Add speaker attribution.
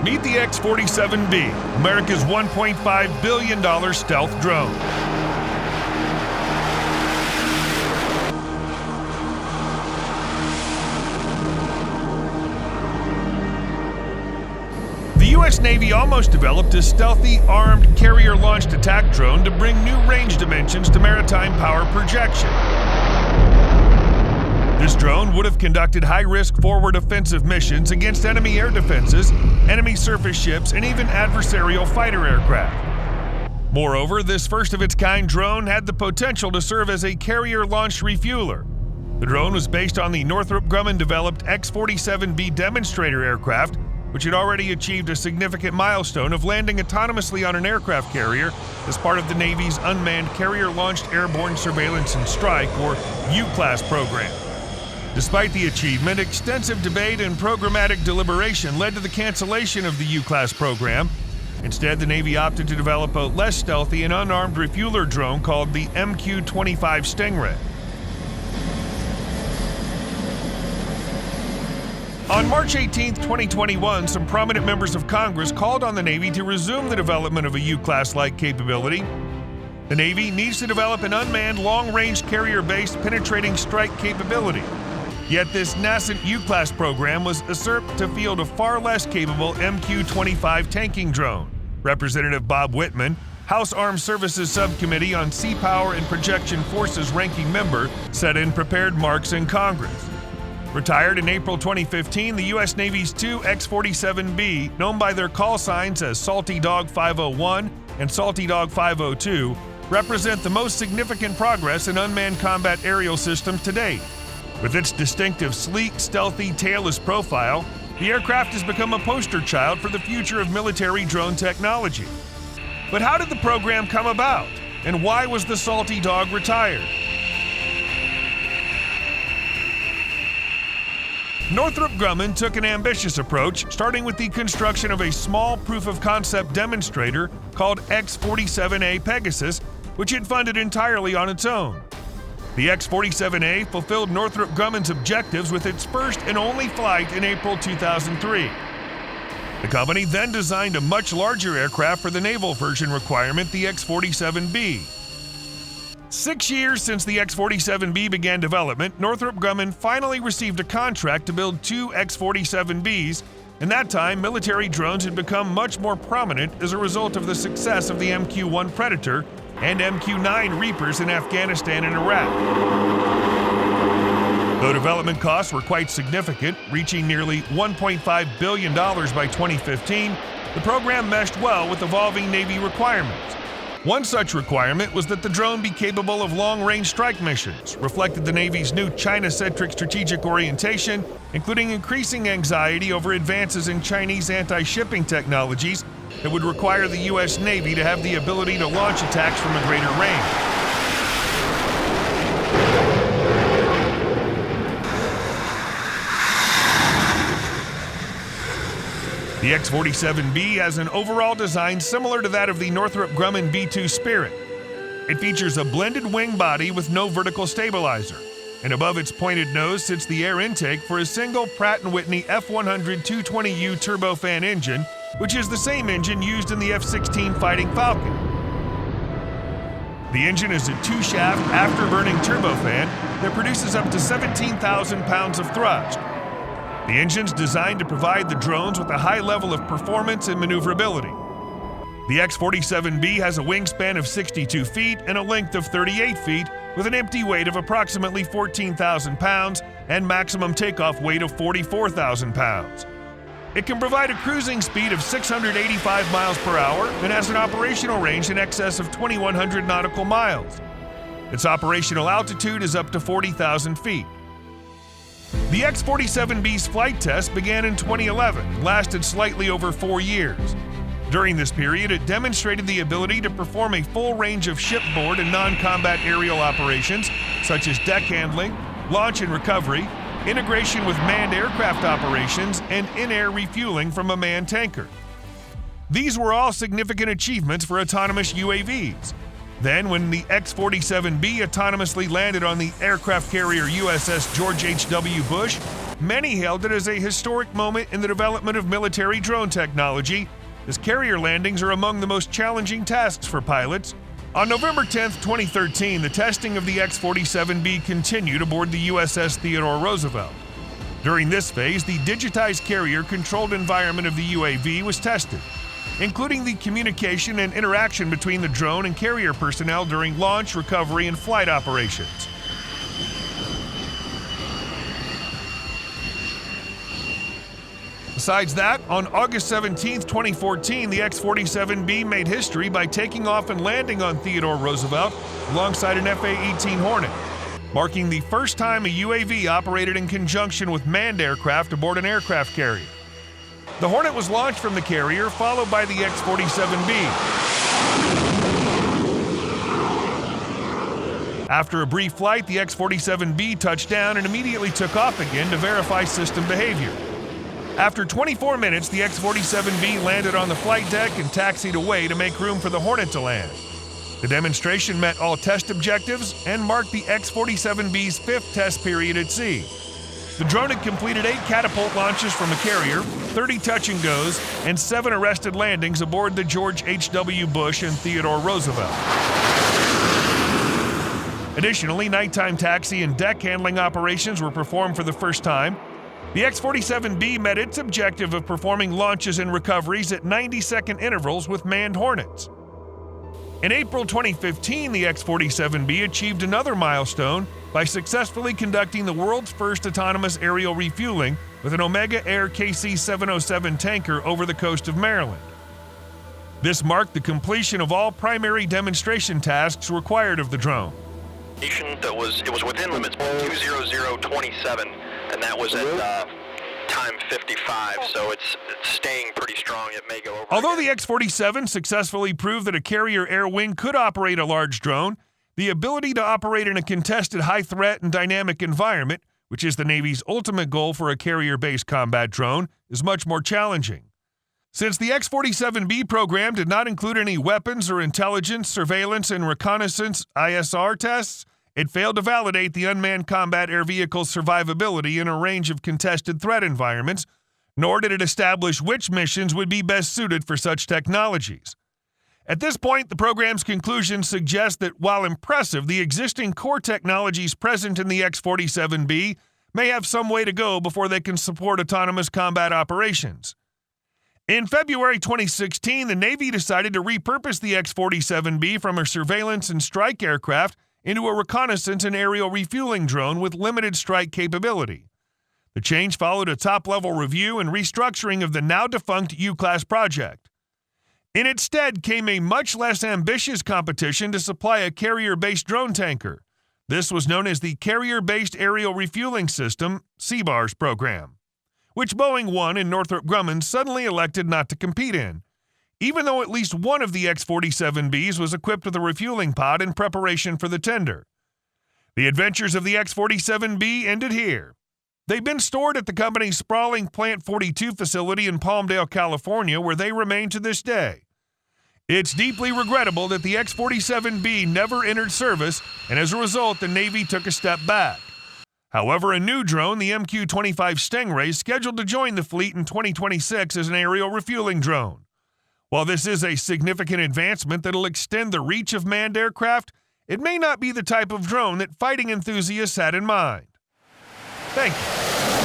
Speaker 1: Meet the X-47B, America's $1.5 billion stealth drone. The U.S. Navy almost developed a stealthy, armed, carrier-launched attack drone to bring new range dimensions to maritime power projection. This drone would have conducted high-risk forward offensive missions against enemy air defenses, enemy surface ships, and even adversarial fighter aircraft. Moreover, this first-of-its-kind drone had the potential to serve as a carrier-launched refueler. The drone was based on the Northrop Grumman-developed X-47B demonstrator aircraft, which had already achieved a significant milestone of landing autonomously on an aircraft carrier as part of the Navy's Unmanned Carrier-Launched Airborne Surveillance and Strike, or U-Class program. Despite the achievement, extensive debate and programmatic deliberation led to the cancellation of the U-Class program. Instead, the Navy opted to develop a less stealthy and unarmed refueler drone called the MQ-25 Stingray. On March 18, 2021, some prominent members of Congress called on the Navy to resume the development of a U-Class-like capability. The Navy needs to develop an unmanned, long-range, carrier-based penetrating strike capability. Yet this nascent U-Class program was usurped to field a far less capable MQ-25 tanking drone. Representative Bob Whitman, House Armed Services Subcommittee on Sea Power and Projection Forces ranking member, said in prepared remarks in Congress. Retired in April 2015, the U.S. Navy's two X-47B, known by their call signs as Salty Dog 501 and Salty Dog 502, represent the most significant progress in unmanned combat aerial systems to date. With its distinctive, sleek, stealthy, tailless profile, the aircraft has become a poster child for the future of military drone technology. But how did the program come about, and why was the Salty Dog retired? Northrop Grumman took an ambitious approach, starting with the construction of a small proof-of-concept demonstrator called X-47A Pegasus, which it funded entirely on its own. The X-47A fulfilled Northrop Grumman's objectives with its first and only flight in April 2003. The company then designed a much larger aircraft for the naval version requirement, the X-47B. 6 years since the X-47B began development, Northrop Grumman finally received a contract to build two X-47Bs, and that time military drones had become much more prominent as a result of the success of the MQ-1 Predator and MQ-9 Reapers in Afghanistan and Iraq. Though development costs were quite significant, reaching nearly $1.5 billion by 2015, the program meshed well with evolving Navy requirements. One such requirement was that the drone be capable of long-range strike missions, reflected the Navy's new China-centric strategic orientation, including increasing anxiety over advances in Chinese anti-shipping technologies that would require the U.S. Navy to have the ability to launch attacks from a greater range. The X-47B has an overall design similar to that of the Northrop Grumman B-2 Spirit. It features a blended wing body with no vertical stabilizer, and above its pointed nose sits the air intake for a single Pratt & Whitney F100 220U turbofan engine, which is the same engine used in the F-16 Fighting Falcon. The engine is a two-shaft afterburning turbofan that produces up to 17,000 pounds of thrust. The engine's designed to provide the drones with a high level of performance and maneuverability. The X-47B has a wingspan of 62 feet and a length of 38 feet, with an empty weight of approximately 14,000 pounds and maximum takeoff weight of 44,000 pounds. It can provide a cruising speed of 685 miles per hour and has an operational range in excess of 2,100 nautical miles. Its operational altitude is up to 40,000 feet. The X-47B's flight test began in 2011 and lasted slightly over 4 years. During this period, it demonstrated the ability to perform a full range of shipboard and non-combat aerial operations, such as deck handling, launch and recovery, integration with manned aircraft operations, and in-air refueling from a manned tanker. These were all significant achievements for autonomous UAVs. Then, when the X-47B autonomously landed on the aircraft carrier USS George H.W. Bush, Many hailed it as a historic moment in the development of military drone technology, as carrier landings are among the most challenging tasks for pilots. On November 10, 2013, the testing of the X-47B continued aboard the USS Theodore Roosevelt. During this phase, the digitized carrier-controlled environment of the UAV was tested, including the communication and interaction between the drone and carrier personnel during launch, recovery, and flight operations. Besides that, on August 17, 2014, the X-47B made history by taking off and landing on Theodore Roosevelt alongside an F/A-18 Hornet, marking the first time a UAV operated in conjunction with manned aircraft aboard an aircraft carrier. The Hornet was launched from the carrier, followed by the X-47B. After a brief flight, the X-47B touched down and immediately took off again to verify system behavior. After 24 minutes, the X-47B landed on the flight deck and taxied away to make room for the Hornet to land. The demonstration met all test objectives and marked the X-47B's fifth test period at sea. The drone had completed 8 catapult launches from a carrier, 30 touch-and-goes, and 7 arrested landings aboard the George H.W. Bush and Theodore Roosevelt. Additionally, nighttime taxi and deck handling operations were performed for the first time. The X-47B met its objective of performing launches and recoveries at 90-second intervals with manned Hornets. In April 2015, the X-47B achieved another milestone by successfully conducting the world's first autonomous aerial refueling with an Omega Air KC-707 tanker over the coast of Maryland. This marked the completion of all primary demonstration tasks required of the drone.
Speaker 2: It was within limits, 20027, and that was at time 55, so it's staying pretty strong. It may go over.
Speaker 1: Although the X-47 successfully proved that a carrier air wing could operate a large drone, the ability to operate in a contested high-threat and dynamic environment, which is the Navy's ultimate goal for a carrier-based combat drone, is much more challenging. Since the X-47B program did not include any weapons or intelligence, surveillance, and reconnaissance ISR tests, it failed to validate the unmanned combat air vehicle's survivability in a range of contested threat environments, nor did it establish which missions would be best suited for such technologies. At this point, the program's conclusions suggest that while impressive, the existing core technologies present in the X-47B may have some way to go before they can support autonomous combat operations. In February 2016, the Navy decided to repurpose the X-47B from a surveillance and strike aircraft into a reconnaissance and aerial refueling drone with limited strike capability. The change followed a top-level review and restructuring of the now-defunct U-Class project. In its stead came a much less ambitious competition to supply a carrier-based drone tanker. This was known as the Carrier-Based Aerial Refueling System, CBARS program, which Boeing won and Northrop Grumman suddenly elected not to compete in, even though at least one of the X-47Bs was equipped with a refueling pod in preparation for the tender. The adventures of the X-47B ended here. They've been stored at the company's sprawling Plant 42 facility in Palmdale, California, where they remain to this day. It's deeply regrettable that the X-47B never entered service, and as a result, the Navy took a step back. However, a new drone, the MQ-25 Stingray, is scheduled to join the fleet in 2026 as an aerial refueling drone. While this is a significant advancement that'll extend the reach of manned aircraft, it may not be the type of drone that fighting enthusiasts had in mind. Thank you.